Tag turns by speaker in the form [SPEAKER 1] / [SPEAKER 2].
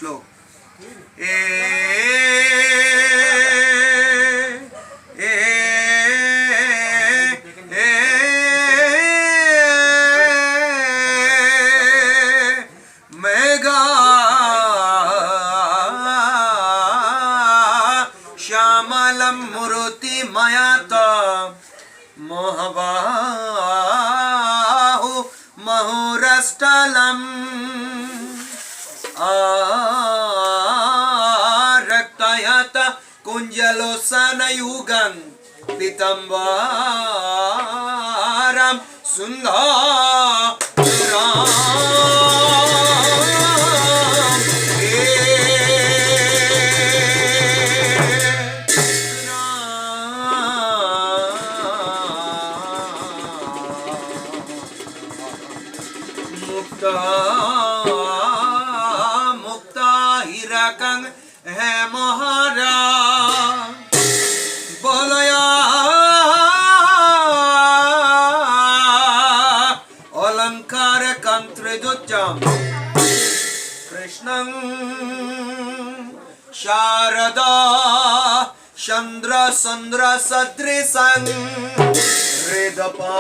[SPEAKER 1] श्लोक मेघा श्यामलं मूर्ति मयाता मोहबाहु महुरष्टलम् आरक्तयत कुञ्जलोचनयुगं पीताम्बरं सुन्दरम् मुक्ता हीरकं है महारा बोलया अलंकार कंत्र दुच्चम कृष्णं शारदा चंद्र संद्र सदृशं हृदपा